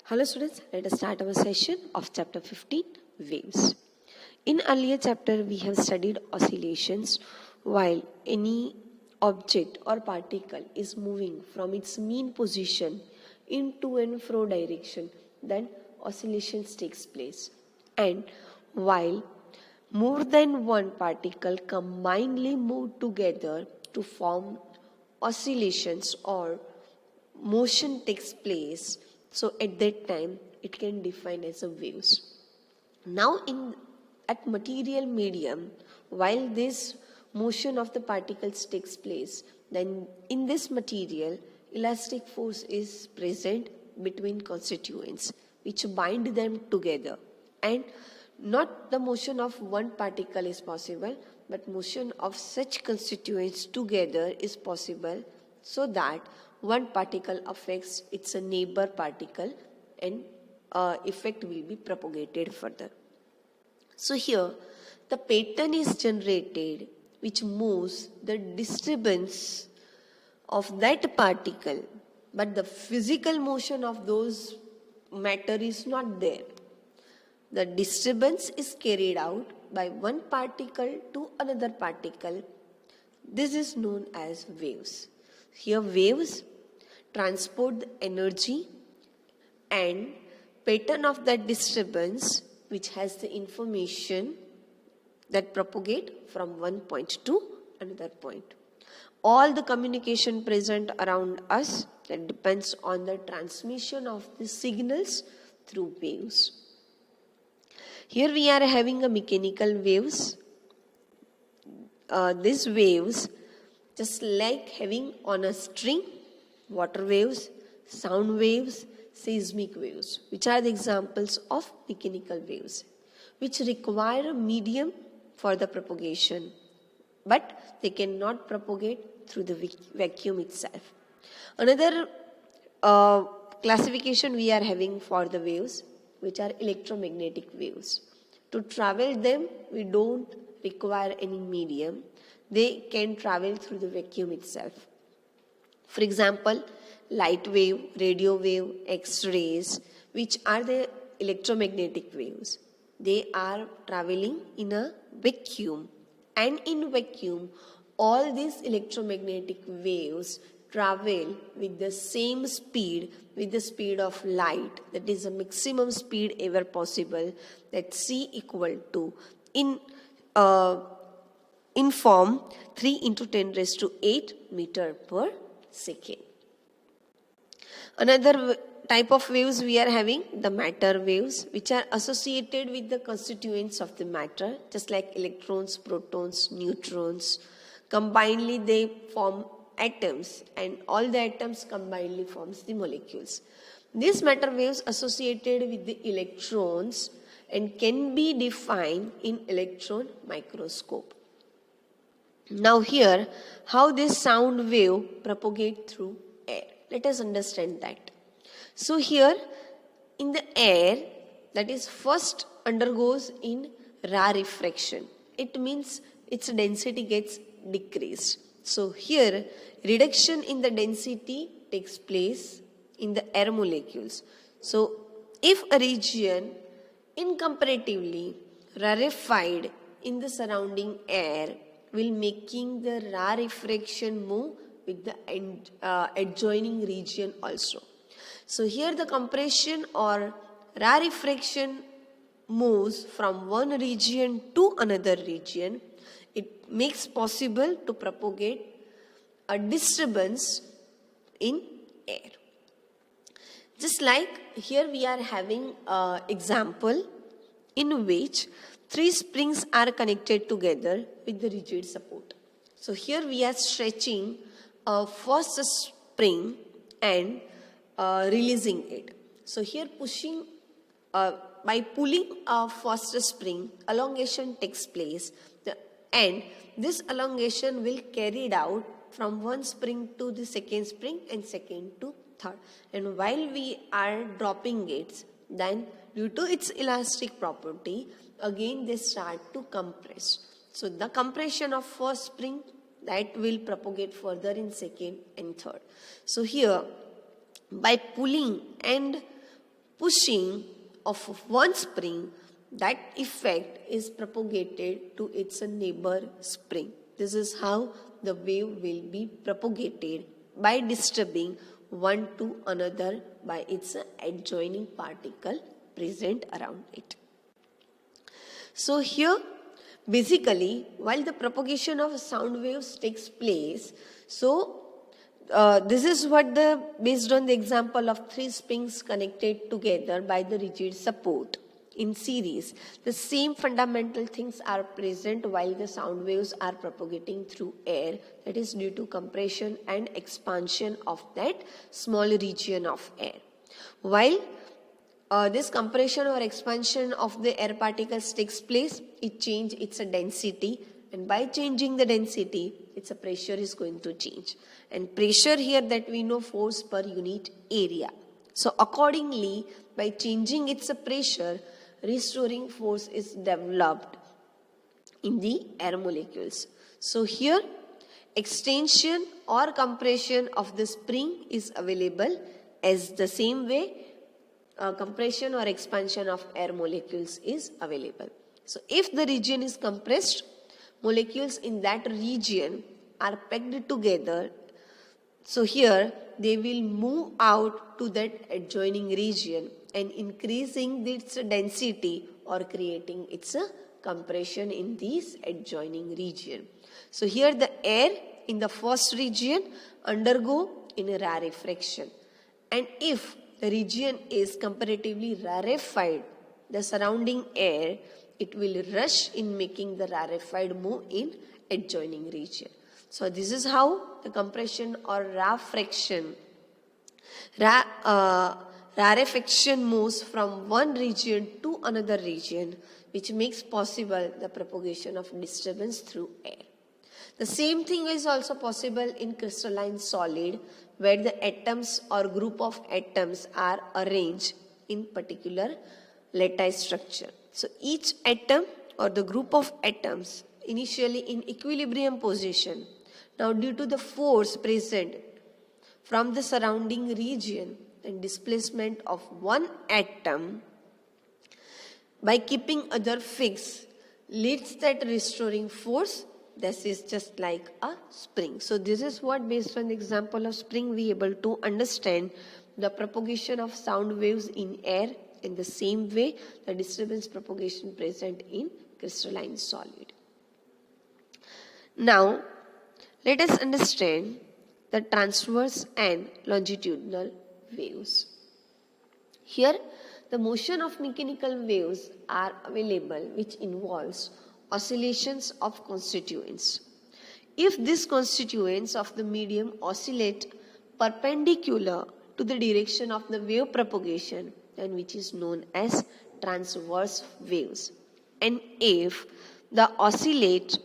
Hello students, let us start our session of chapter 15, waves. In earlier chapter we have studied oscillations. While any object or particle is moving from its mean position in to and fro direction, then oscillations takes place. And while more than one particle combinedly move together to form oscillations or motion takes place, so at that time it can define as a waves. Now in at material medium, while this motion of the particles takes place, then in this material elastic force is present between constituents which bind them together, and not the motion of one particle is possible, but motion of such constituents together is possible, so that one particle affects its neighbor particle and effect will be propagated further. So here the pattern is generated which moves the disturbance of that particle, but the physical motion of those matter is not there. The disturbance is carried out by one particle to another particle. This is known as waves. Here waves transport the energy and pattern of that disturbance which has the information that propagate from one point to another point. All the communication present around us that depends on the transmission of the signals through waves. Here we are having a mechanical waves. These waves, just like having on a string, water waves, sound waves, seismic waves, which are the examples of mechanical waves, which require a medium for the propagation, but they cannot propagate through the vacuum itself. Another classification we are having for the waves, which are electromagnetic waves. To travel them, we don't require any medium. They can travel through the vacuum itself. For example, light wave, radio wave, X-rays, which are the electromagnetic waves. They are traveling in a vacuum, and in vacuum, all these electromagnetic waves travel with the same speed, with the speed of light, that is the maximum speed ever possible, that c equal to in form 3 into 10 raised to 8 meter per second. Another type of waves we are having, the matter waves, which are associated with the constituents of the matter, just like electrons, protons, neutrons. Combinedly they form atoms, and all the atoms combinedly forms the molecules. These matter waves associated with the electrons and can be defined in electron microscope. Now here, how this sound wave propagate through air. Let us understand that. So here, in the air, that is first undergoes in rarefaction. It means its density gets decreased. So here, reduction in the density takes place in the air molecules. So if a region incomparatively rarefied in the surrounding air, will making the rarefaction move with the adjoining region also. So here the compression or rarefaction moves from one region to another region. It makes possible to propagate a disturbance in air. Just like here we are having an example in which 3 springs are connected together with the rigid support. So here we are stretching a first spring and releasing it. So here pushing by pulling a first spring, elongation takes place, and this elongation will carried out from one spring to the second spring and second to third. And while we are dropping it, then due to its elastic property, again they start to compress. So the compression of first spring, that will propagate further in second and third. So here, by pulling and pushing of one spring, that effect is propagated to its neighbor spring. This is how the wave will be propagated, by disturbing one to another by its adjoining particle present around it. So here, basically, while the propagation of sound waves takes place, this is what based on the example of three springs connected together by the rigid support in series, the same fundamental things are present while the sound waves are propagating through air, that is due to compression and expansion of that small region of air. While this compression or expansion of the air particles takes place, it changes its density, and by changing the density, its pressure is going to change. And pressure here, that we know, force per unit area. So accordingly, by changing its pressure, restoring force is developed in the air molecules. So here, extension or compression of the spring is available as the same way compression or expansion of air molecules is available. So if the region is compressed, molecules in that region are packed together. So here they will move out to that adjoining region and increasing its density or creating its compression in this adjoining region. So here the air in the first region undergo in a rarefaction, and if the region is comparatively rarefied, the surrounding air, it will rush in making the rarefied move in adjoining region. So this is how the compression or rarefaction moves from one region to another region, which makes possible the propagation of disturbance through air. The same thing is also possible in crystalline solid, where the atoms or group of atoms are arranged in particular lattice structure. So each atom or the group of atoms initially in equilibrium position. Now due to the force present from the surrounding region and displacement of one atom, by keeping other fixed, leads that restoring force. This is just like a spring. So this is what, based on the example of spring, we able to understand the propagation of sound waves in air in the same way the disturbance propagation present in crystalline solid. Now, let us understand the transverse and longitudinal waves. Here, the motion of mechanical waves are available, which involves oscillations of constituents. If these constituents of the medium oscillate perpendicular to the direction of the wave propagation, then which is known as transverse waves. And if the oscillation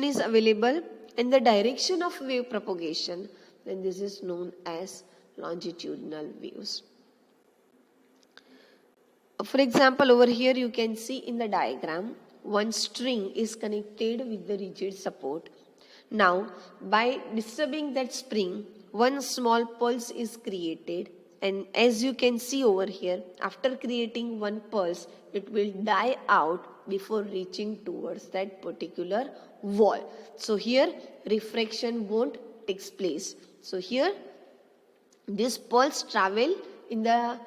is available in the direction of wave propagation, then this is known as longitudinal waves. For example, over here you can see in the diagram, one string is connected with the rigid support. Now, by disturbing that spring, one small pulse is created, and as you can see over here, after creating one pulse, it will die out before reaching towards that particular wall. So here, refraction won't take place. So here, this pulse travel in the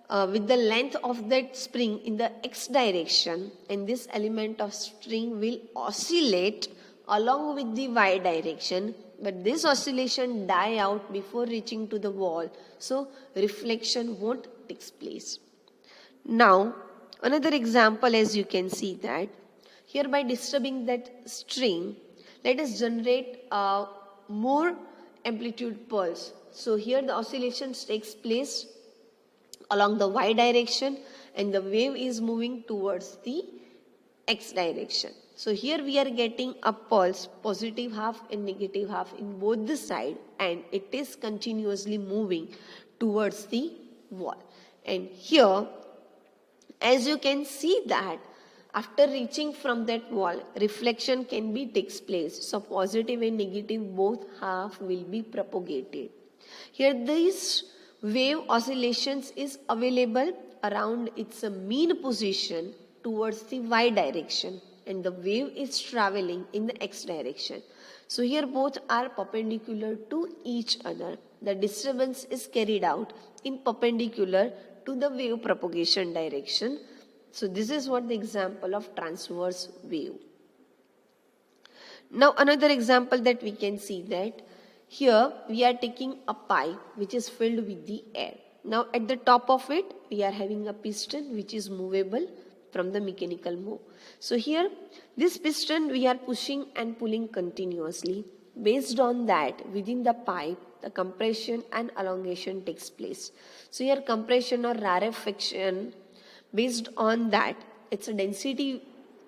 with the length of that spring in the x direction, and this element of string will oscillate along with the y direction, but this oscillation die out before reaching to the wall, so reflection won't take place. Now another example, as you can see that here, by disturbing that string, let us generate a more amplitude pulse. So here the oscillations takes place along the y direction and the wave is moving towards the x direction. So here we are getting a pulse, positive half and negative half in both the side, and it is continuously moving towards the wall. And here, as you can see that after reaching from that wall, reflection can be takes place. So positive and negative both half will be propagated. Here this Wave oscillations is available around its mean position towards the y direction, and the wave is traveling in the x direction. So here both are perpendicular to each other. The disturbance is carried out in perpendicular to the wave propagation direction. So this is what the example of transverse wave. Now another example that we can see, that here we are taking a pipe which is filled with the air. Now at the top of it we are having a piston which is movable from the mechanical move. So here this piston we are pushing and pulling continuously. Based on that, within the pipe the compression and elongation takes place. So here compression or rarefaction, based on that its density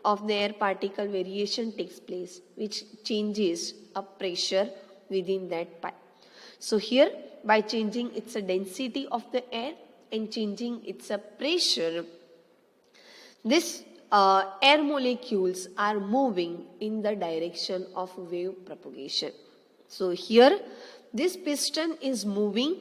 of the air particle variation takes place, which changes a pressure within that pipe. So here by changing its density of the air and changing its pressure, this air molecules are moving in the direction of wave propagation. So here this piston is moving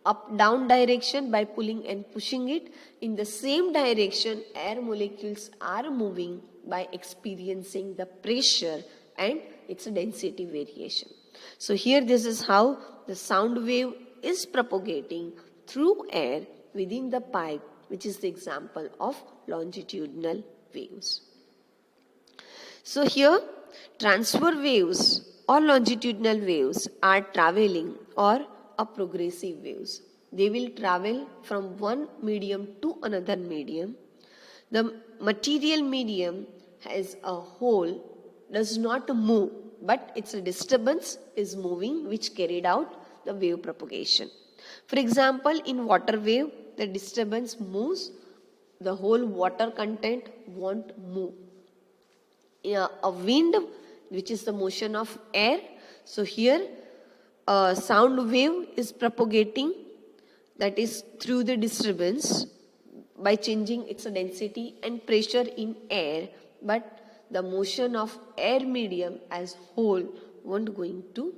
up down direction by pulling and pushing it. In the same direction air molecules are moving by experiencing the pressure and its density variation. So here this is how the sound wave is propagating through air within the pipe, which is the example of longitudinal waves. So here transverse waves or longitudinal waves are traveling or a progressive waves. They will travel from one medium to another medium. The material medium as a whole does not move, but its disturbance is moving, which carried out the wave propagation. For example, in water wave, the disturbance moves, the whole water content won't move. A wind, which is the motion of air, so here a sound wave is propagating, that is through the disturbance by changing its density and pressure in air, but the motion of air medium as whole won't going to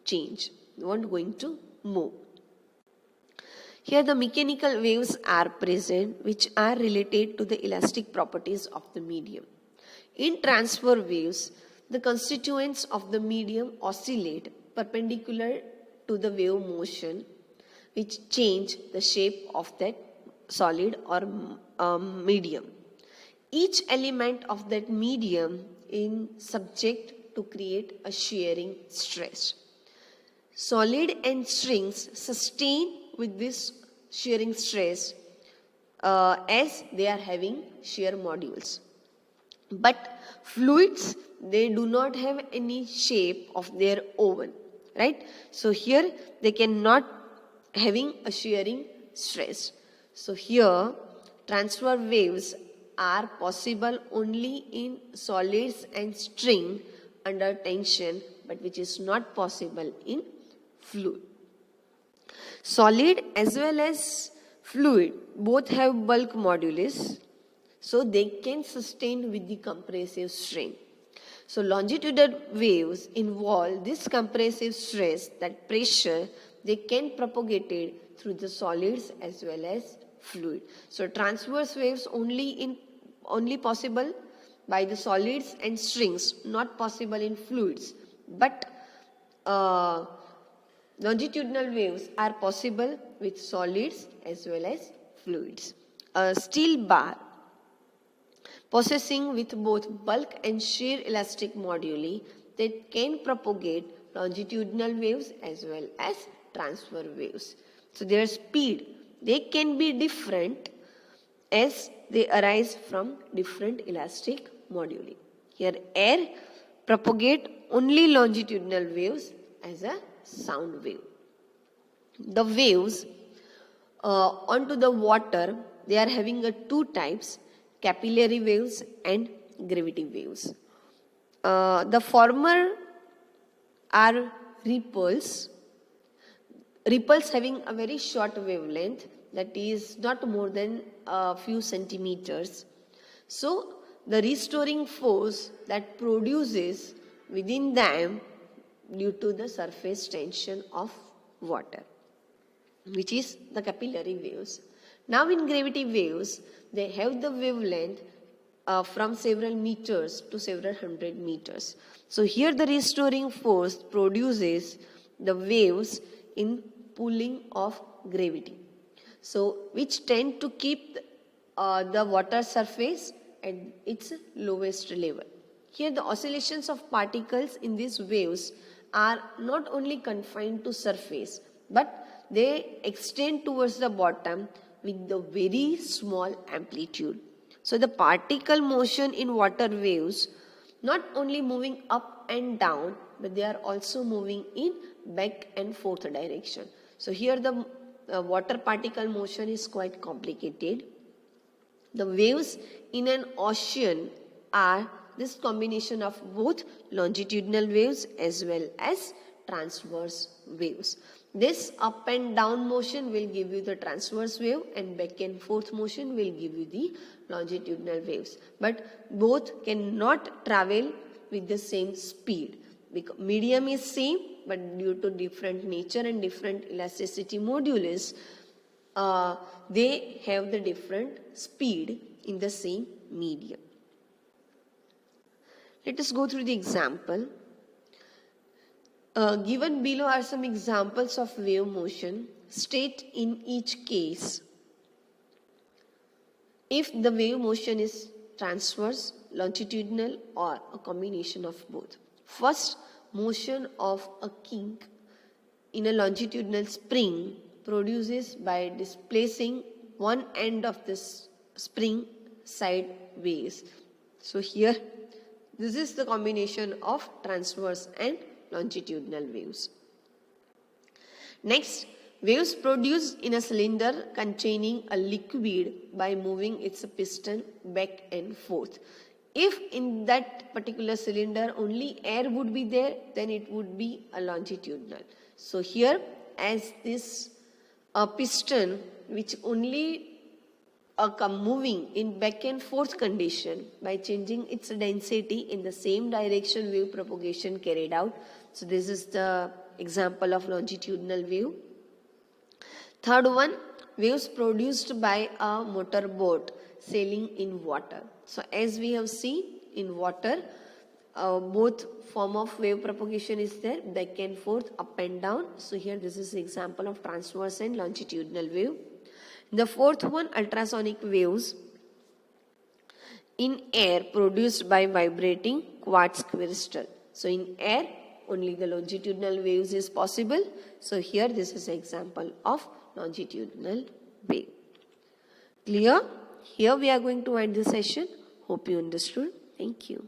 change, won't going to move. Here the mechanical waves are present, which are related to the elastic properties of the medium. In transverse waves, the constituents of the medium oscillate perpendicular to the wave motion, which change the shape of that solid or medium. Each element of that medium is subject to create a shearing stress. Solid and strings sustain with this shearing stress as they are having shear modules. But fluids, they do not have any shape of their own, right? So here they cannot having a shearing stress. So here transverse waves are possible only in solids and string under tension, but which is not possible in fluid. Solid as well as fluid both have bulk modulus, so they can sustain with the compressive strain. So longitudinal waves involve this compressive stress, that pressure, they can propagate it through the solids as well as fluid. So transverse waves only possible by the solids and strings, not possible in fluids. But longitudinal waves are possible with solids as well as fluids. A steel bar possessing with both bulk and shear elastic moduli that can propagate longitudinal waves as well as transverse waves. So their speed, they can be different as they arise from different elastic moduli. Here air propagate only longitudinal waves as a sound wave. The waves onto the water, they are having two types, capillary waves and gravity waves. The former are ripples having a very short wavelength, that is not more than a few centimeters. So the restoring force that produces within them due to the surface tension of water. which is the capillary waves. Now in gravity waves, they have the wavelength from several meters to several hundred meters. So here the restoring force produces the waves in pulling of gravity. So which tend to keep the water surface at its lowest level. Here the oscillations of particles in these waves are not only confined to surface, but they extend towards the bottom with the very small amplitude. So the particle motion in water waves not only moving up and down, but they are also moving in back and forth direction. So here the water particle motion is quite complicated. The waves in an ocean are this combination of both longitudinal waves as well as transverse waves. This up and down motion will give you the transverse wave, and back and forth motion will give you the longitudinal waves. But both cannot travel with the same speed. Because medium is same, but due to different nature and different elasticity modulus, they have the different speed in the same medium. Let us go through the example. Given below are some examples of wave motion. State in each case if the wave motion is transverse, longitudinal, or a combination of both. First, motion of a kink in a longitudinal spring produces by displacing one end of this spring sideways. So here, this is the combination of transverse and longitudinal waves. Next, waves produced in a cylinder containing a liquid by moving its piston back and forth. If in that particular cylinder only air would be there, then it would be a longitudinal. So here, as this piston which only moving in back and forth condition by changing its density in the same direction wave propagation carried out. So this is the example of longitudinal wave. Third one, waves produced by a motor boat sailing in water. So as we have seen in water, both form of wave propagation is there, back and forth, up and down. So here this is the example of transverse and longitudinal wave. The fourth one, ultrasonic waves in air produced by vibrating quartz crystal. So in air, only the longitudinal waves is possible. So here this is an example of longitudinal wave. Clear? Here we are going to end this session. Hope you understood. Thank you.